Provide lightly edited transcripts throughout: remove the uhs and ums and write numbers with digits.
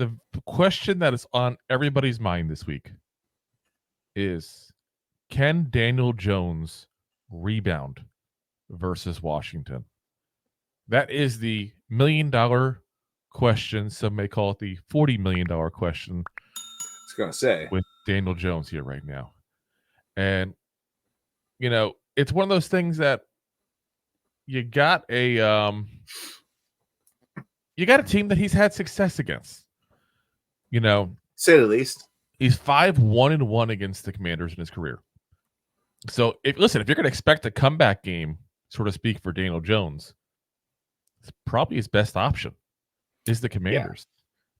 the question that is on everybody's mind this week is, can Daniel Jones rebound versus Washington? That is the $1 million question. Some may call it the $40 million question I was going to say. with Daniel Jones here right now. And, it's one of those things that you got a team that he's had success against. Say the least. He's 5-1-1 against the Commanders in his career. So if you're going to expect a comeback game, so to speak, for Daniel Jones, it's probably his best option is the Commanders,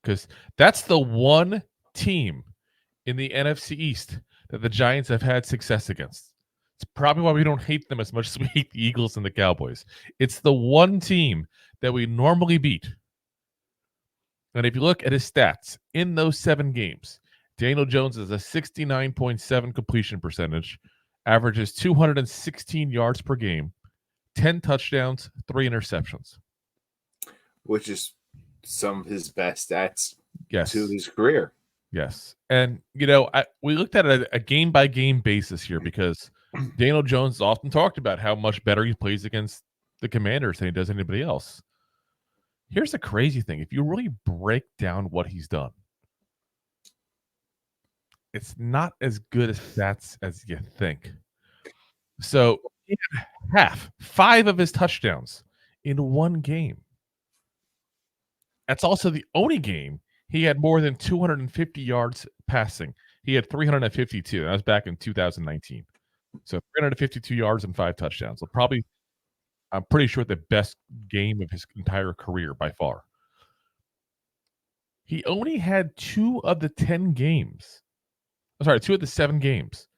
because that's the one team in the NFC East that the Giants have had success against. It's probably why we don't hate them as much as we hate the Eagles and the Cowboys. It's the one team that we normally beat. And if you look at his stats in those 7 games, Daniel Jones is a 69.7 completion percentage, averages 216 yards per game, 10 touchdowns, 3 interceptions. Which is some of his best stats Yes. to his career. Yes. And, we looked at a game-by-game basis here because Daniel Jones often talked about how much better he plays against the Commanders than he does anybody else. Here's the crazy thing. If you really break down what he's done, it's not as good as stats as you think. So he had 5 of his touchdowns in one game. That's also the only game he had more than 250 yards passing. He had 352. That was back in 2019. So 352 yards and 5 touchdowns. So probably, I'm pretty sure, the best game of his entire career by far. He only had 2 of the 10 games. 2 of the 7 games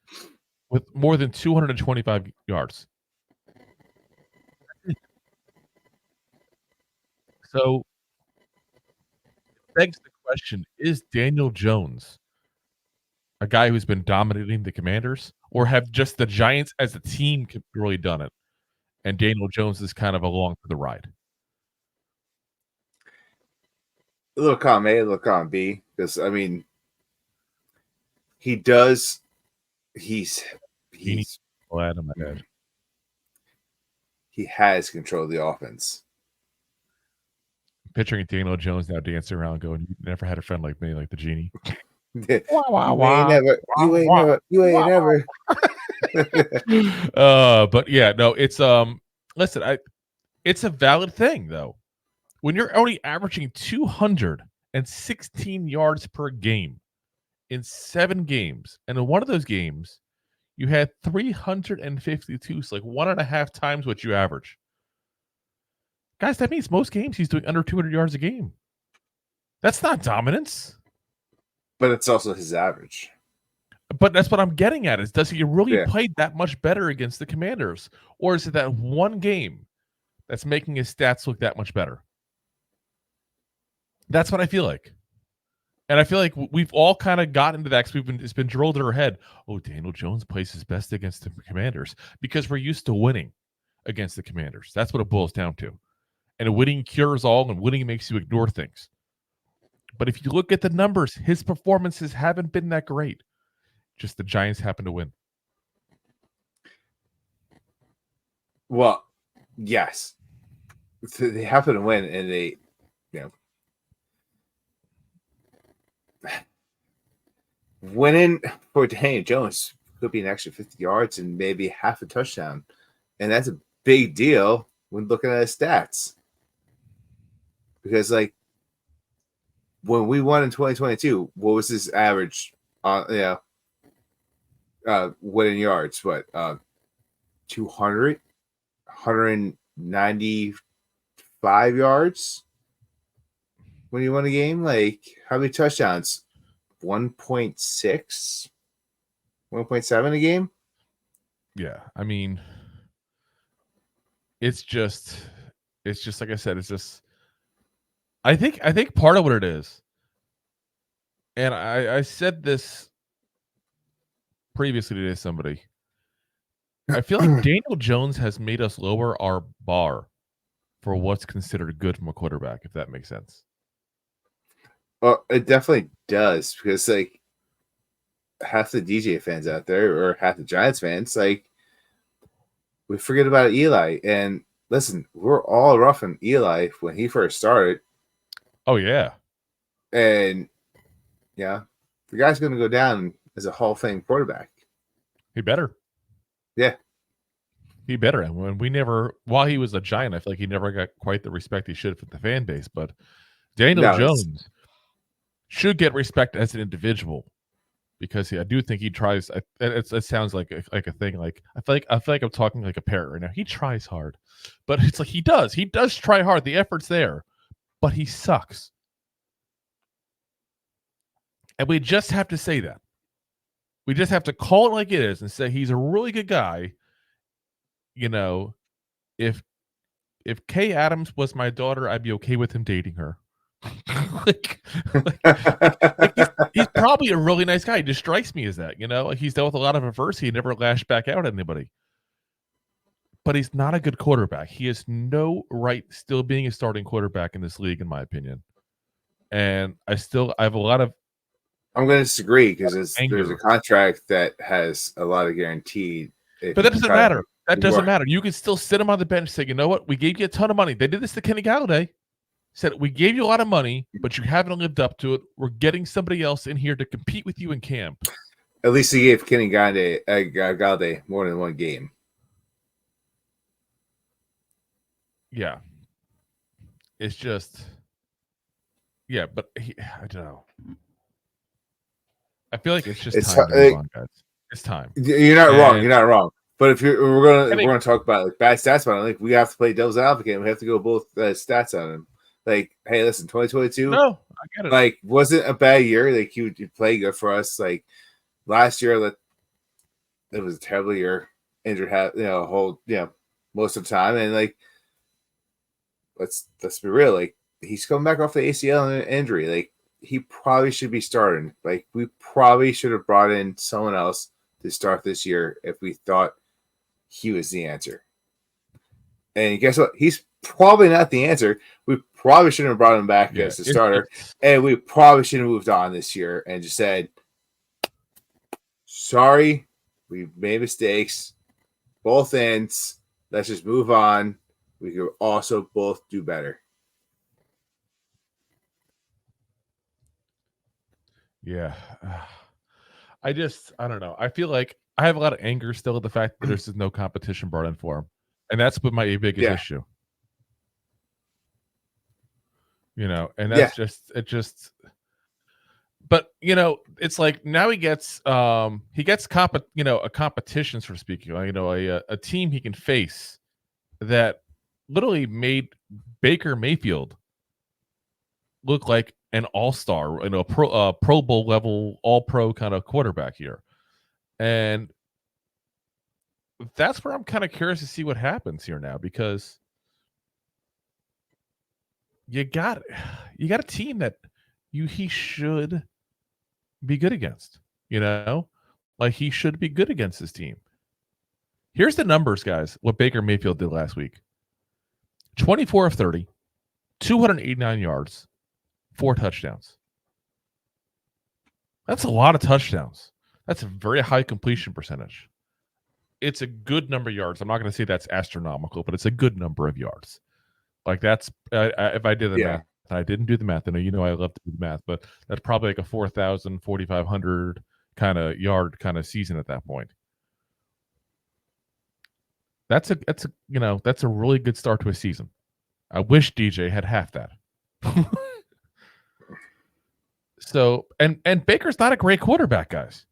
with more than 225 yards. So it begs the question, is Daniel Jones a guy who's been dominating the Commanders, or have just the Giants as a team really done it, and Daniel Jones is kind of along for the ride? A little column A, a little column B, because he does. He's Out of my head. He has control of the offense. I'm picturing Daniel Jones now dancing around, going, "You never had a friend like me, like the genie." You ain't never. But yeah, no, it's listen, it's a valid thing though. When you're only averaging 216 yards per game in 7 games, and in one of those games you had 352, so like 1.5 times what you average. Guys, that means most games he's doing under 200 yards a game. That's not dominance. But it's also his average. But that's what I'm getting at, is does he really play that much better against the Commanders? Or is it that one game that's making his stats look that much better? That's what I feel like. And I feel like we've all kind of gotten into that because it's been drilled in our head. Oh, Daniel Jones plays his best against the Commanders because we're used to winning against the Commanders. That's what it boils down to. And winning cures all, and winning makes you ignore things. But if you look at the numbers, his performances haven't been that great. Just the Giants happen to win. Well, yes. They happen to win, and they, winning for Daniel Jones could be an extra 50 yards and maybe half a touchdown. And that's a big deal when looking at his stats. Because, when we won in 2022, what was his average winning yards? 200? 195 yards when you won a game? How many touchdowns? 1.6? 1.7 a game? Yeah, it's just like I said, it's just I think part of what it is, and I said this previously to somebody, I feel like Daniel Jones has made us lower our bar for what's considered good from a quarterback, if that makes sense. Well, it definitely does because like half the DJ fans out there or half the Giants fans, like we forget about Eli. And listen, we're all rough on Eli when he first started. Oh yeah, And yeah, the guy's going to go down as a Hall of Fame quarterback. he better. Yeah. He better. And when we never, while he was a Giant, I feel like he never got quite the respect he should from the fan base. But Daniel No, Jones should get respect as an individual because I do think he tries. It sounds like a thing. Like I feel like I'm talking like a parrot right now. He tries hard, but it's like he does. He does try hard. The effort's there, but he sucks. And we just have to say that. We just have to call it like it is and say he's a really good guy. You know, if Kay Adams was my daughter, I'd be okay with him dating her. He's probably a really nice guy. He just strikes me as that. You know, he's dealt with a lot of adversity. He never lashed back out at anybody. But he's not a good quarterback. He has no right still being a starting quarterback in this league, in my opinion. And I have a lot of. I'm going to disagree because there's anger. a contract that has a lot of guaranteed. But that doesn't matter. That doesn't matter. You can still sit him on the bench and say, you know what? We gave you a ton of money. They did this to Kenny Galladay. Said, we gave you a lot of money, but you haven't lived up to it. We're getting somebody else in here to compete with you in camp. At least he gave Kenny Galladay more than one game. Yeah. It's just, yeah, but I don't know. I feel like it's just time to move on, guys. It's time. You're not wrong. You're not wrong. But if we're gonna talk about like bad stats about him, like we have to play devil's advocate. And we have to go both stats on him. Like, hey, listen, 2022. No, I get it. Like, wasn't a bad year. Like, he play good for us. Like last year, it was a terrible year. Injured, most of the time. And like, let's be real. Like, he's coming back off the ACL and injury. Like, he probably should be starting. Like, we probably should have brought in someone else to start this year if we thought he was the answer. And guess what? He's probably not the answer. We probably shouldn't have brought him back as the starter. And we probably should have moved on this year and just said, sorry, we made mistakes. Both ends. Let's just move on. We could also both do better. Yeah. I don't know. I feel like I have a lot of anger still at the fact that there's no competition brought in for him. And that's been my biggest issue. You know, and that's but you know, it's like now he gets a competition, so to speak, a team he can face that literally made Baker Mayfield look like an all-star, Pro Bowl level, all-pro kind of quarterback here. And that's where I'm kind of curious to see what happens here now, because you got a team that he should be good against, like he should be good against this team. Here's the numbers, guys. What Baker Mayfield did last week: 24 of 30, 289 yards, 4 touchdowns. That's a lot of touchdowns. That's a very high completion percentage. It's a good number of yards. I'm not going to say that's astronomical, but it's a good number of yards. Like that's if I did the math, I didn't do the math. I know I love to do the math, but that's probably like a 4,000, 4,500 kind of yard kind of season at that point. That's a really good start to a season. I wish DJ had half that. So and Baker's not a great quarterback, guys.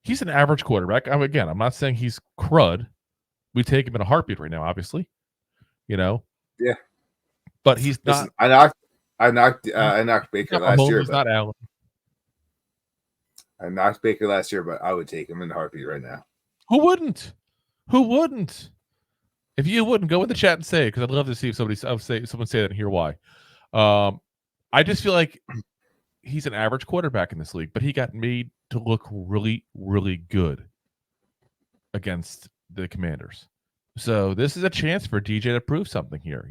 He's an average quarterback. I'm not saying he's crud. We take him in a heartbeat right now, obviously. Yeah. But he's not. I knocked Baker last year. He's not Allen. I knocked Baker last year, but I would take him in a heartbeat right now. Who wouldn't? If you wouldn't, go in the chat and say it, because I'd love to see if someone say that and hear why. I just feel like he's an average quarterback in this league, but he got made to look really, really good against the Commanders. So this is a chance for DJ to prove something here,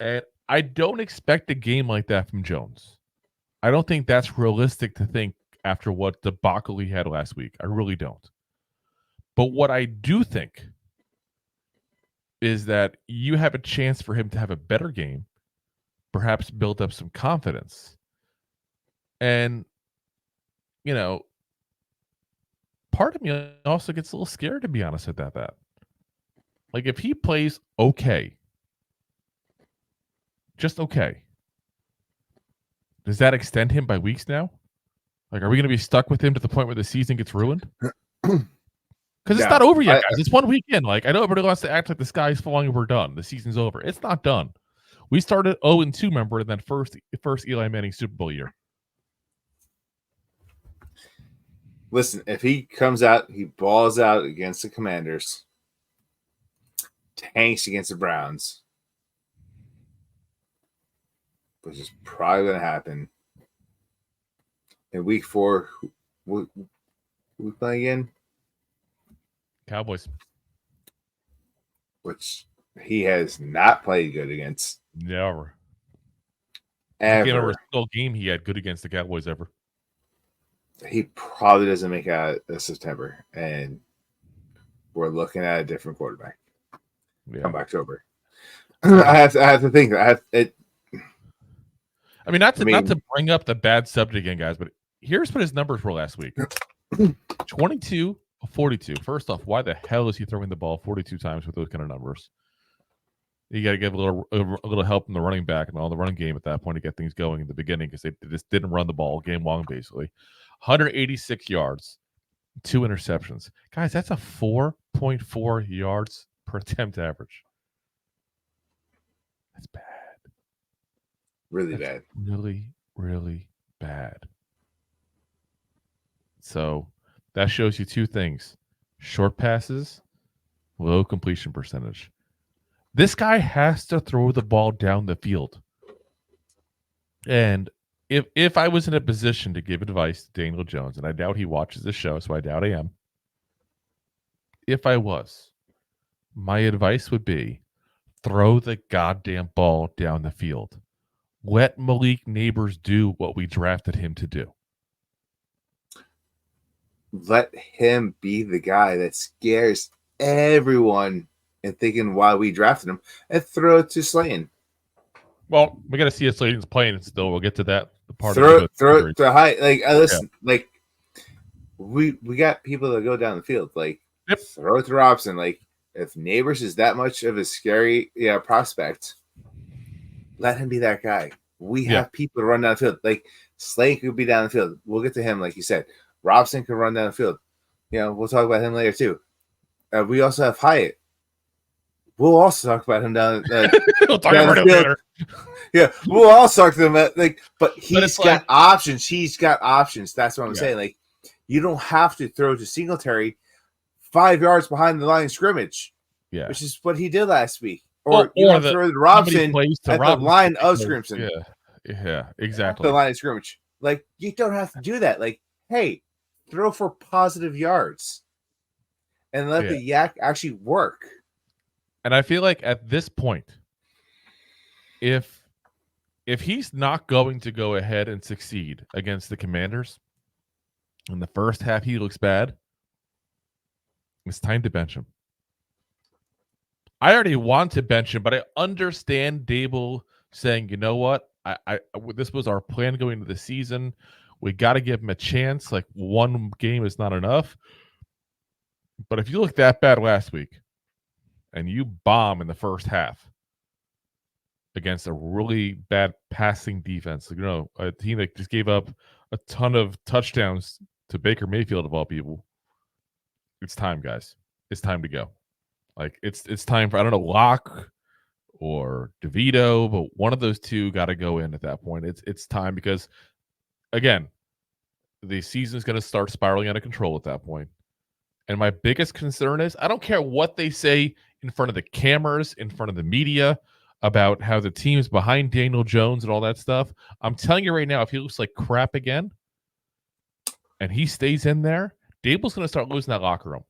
and I don't expect a game like that from Jones. I don't think that's realistic to think after what debacle he had last week. I really don't. But what I do think is that you have a chance for him to have a better game, perhaps build up some confidence. And, you know, part of me also gets a little scared, to be honest, about that. Like, if he plays okay, just okay, does that extend him by weeks now? Like, are we going to be stuck with him to the point where the season gets ruined? Because it's not over yet, guys. It's 1 weekend. Like, I know everybody wants to act like the sky's falling and we're done. The season's over. It's not done. We started 0-2, remember, in that first Eli Manning Super Bowl year. Listen, if he comes out, he balls out against the Commanders, tanks against the Browns, which is probably going to happen. In week 4, we play again? Cowboys. Which he has not played good against. Never. Ever. I can't remember a single game he had good against the Cowboys ever. He probably doesn't make it out of September, and we're looking at a different quarterback. Yeah. Come October. I have to think. I mean, not to bring up the bad subject again, guys, but here's what his numbers were last week: 22 of 42. First off, why the hell is he throwing the ball 42 times with those kind of numbers? You got to give a little help in the running back and all the running game at that point to get things going in the beginning, because they just didn't run the ball game long, basically. 186 yards, 2 interceptions. Guys, that's a 4.4 yards per attempt average. That's bad. Really bad. Really, really bad. So that shows you 2 things: short passes, low completion percentage. This guy has to throw the ball down the field. And if I was in a position to give advice to Daniel Jones, and I doubt he watches this show, so I doubt I am. If I was, my advice would be throw the goddamn ball down the field. Let Malik Neighbors do what we drafted him to do. Let him be the guy that scares everyone and thinking why we drafted him, and throw it to Slayton. Well, we got to see if Slayton's playing still. We'll get to that part. Throw it to high. Like, listen, like we got people that go down the field. Like, throw it to Robson. Like, if Neighbors is that much of a scary prospect, let him be that guy. We have people to run down the field. Like, Slayton could be down the field. We'll get to him, like you said. Robson could run down the field. We'll talk about him later too. We also have Hyatt. We'll also talk about him down. We'll talk about him later. Yeah, we'll all talk to them. But he's got options. He's got options. That's what I'm saying. Like, you don't have to throw to Singletary 5 yards behind the line of scrimmage. Yeah, which is what he did last week. Or you don't throw to Robson at the line of scrimmage. Yeah, exactly. The line of scrimmage. Like, you don't have to do that. Like, hey, throw for positive yards and let the yak actually work. And I feel like at this point, if he's not going to go ahead and succeed against the Commanders in the first half, he looks bad. It's time to bench him. I already want to bench him, but I understand Dable saying, you know what? This was our plan going into the season. We got to give him a chance. Like, 1 game is not enough. But if you look that bad last week and you bomb in the first half against a really bad passing defense, a team that just gave up a ton of touchdowns to Baker Mayfield of all people, it's time, guys. It's time to go. Like, it's time for, I don't know, Locke or DeVito, but one of those 2 got to go in at that point. It's time, because, again, the season is going to start spiraling out of control at that point. And my biggest concern is, I don't care what they say in front of the cameras, in front of the media, about how the team's behind Daniel Jones and all that stuff. I'm telling you right now, if he looks like crap again and he stays in there, Dable's going to start losing that locker room.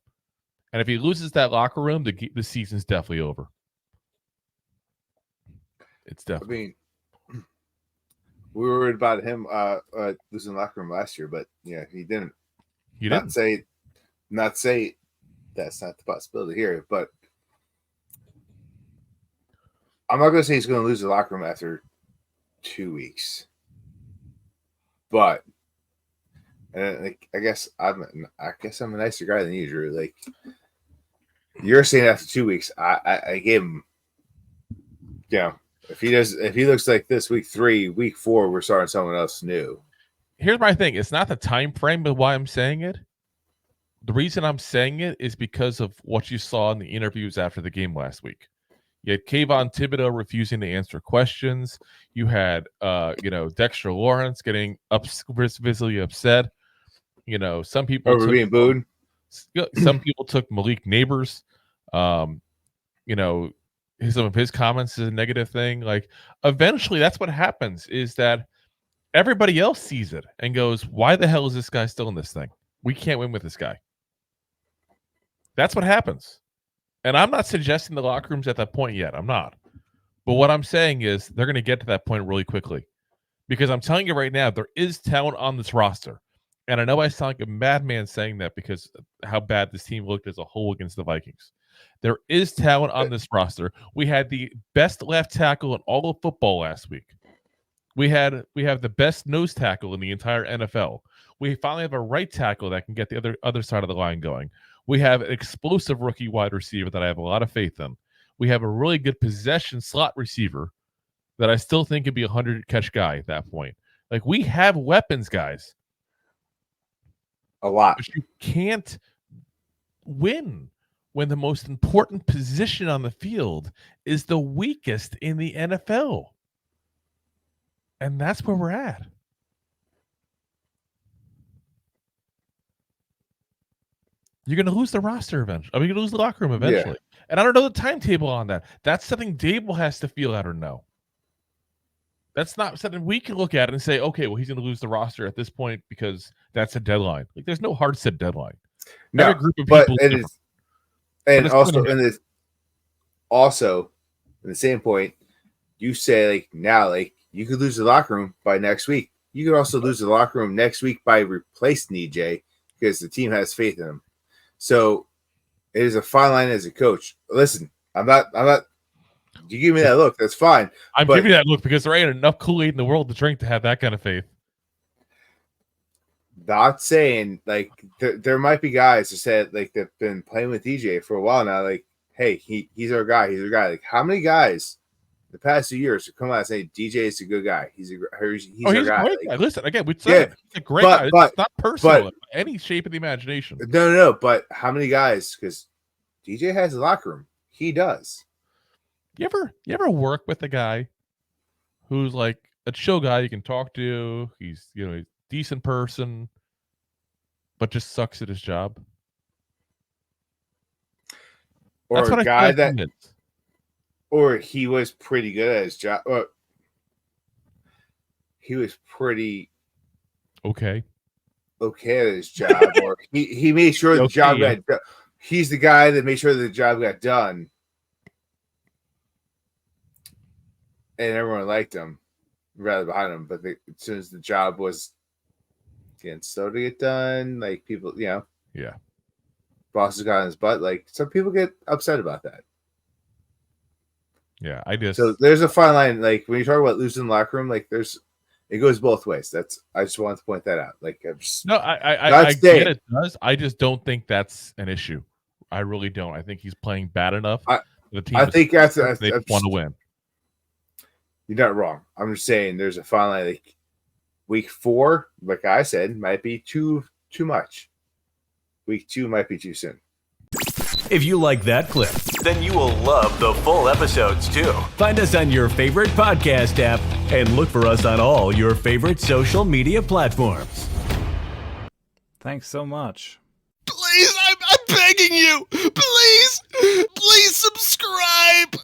And if he loses that locker room, the season's definitely over. It's definitely. I mean, We were worried about him losing the locker room last year, but yeah, he didn't. He didn't. Not say that's not the possibility here, but I'm not going to say he's going to lose the locker room after 2 weeks. But I guess I'm a nicer guy than you, Drew. Like you're saying after 2 weeks, I gave him. Yeah, if he looks like this week 3, week 4, we're starting someone else new. Here's my thing: it's not the time frame of why I'm saying it. The reason I'm saying it is because of what you saw in the interviews after the game last week. You had Kayvon Thibodeau refusing to answer questions. You had, Dexter Lawrence getting visibly upset. Some people Over being booed. Some people took Malik Neighbors. Some of his comments is a negative thing. Like, eventually, that's what happens. Is that everybody else sees it and goes, "Why the hell is this guy still in this thing? We can't win with this guy." That's what happens. And I'm not suggesting the locker room's at that point yet. I'm not. But what I'm saying is they're going to get to that point really quickly. Because I'm telling you right now, there is talent on this roster. And I know I sound like a madman saying that because how bad this team looked as a whole against the Vikings. There is talent on this roster. We had the best left tackle in all of football last week. We have the best nose tackle in the entire NFL. We finally have a right tackle that can get the other side of the line going. We have an explosive rookie wide receiver that I have a lot of faith in. We have a really good possession slot receiver that I still think could be a 100-catch guy at that point. Like, we have weapons, guys. A lot. But you can't win when the most important position on the field is the weakest in the NFL. And that's where we're at. You're going to lose the roster eventually. You're going to lose the locker room eventually. Yeah. And I don't know the timetable on that. That's something Dable has to feel out or know. That's not something we can look at and say, okay, well, he's going to lose the roster at this point because that's a deadline. Like, there's no hard set deadline. No, every group of but people it is, and also in the same point, you say like now, like you could lose the locker room by next week. You could also lose the locker room next week by replacing EJ because the team has faith in him. So it is a fine line as a coach. Listen, I'm not. You give me that look, that's fine. I'm giving you that look because there ain't enough Kool-Aid in the world to drink to have that kind of faith. Not saying like there might be guys that said like they've been playing with DJ for a while now. Like, hey, he's our guy. He's our guy. Like, how many guys the past 2 years have come out and say DJ is a good guy? He's our guy. Great guy. Listen, again, we said he's a great guy. It's not personal in any shape of the imagination. No. But how many guys? Because DJ has a locker room. He does. You ever work with a guy who's like a chill guy you can talk to? He's he's a decent person, but just sucks at his job. Or that's a guy that, or he was pretty good at his job. He was pretty okay at his job, or he made sure the job got done. He's the guy that made sure the job got done. And everyone liked him rather behind him. But as soon as the job was getting slow to get done, like people, bosses got on his butt. Like some people get upset about that. Yeah, so there's a fine line. Like when you talk about losing the locker room, like it goes both ways. I just wanted to point that out. Like I get it does. I just don't think that's an issue. I really don't. I think he's playing bad enough. The team they want to win. You're not wrong. I'm just saying there's a fine line. Like week 4, like I said, might be too much. Week 2 might be too soon. If you like that clip, then you will love the full episodes too. Find us on your favorite podcast app and look for us on all your favorite social media platforms. Thanks so much. Please, I'm begging you. Please subscribe.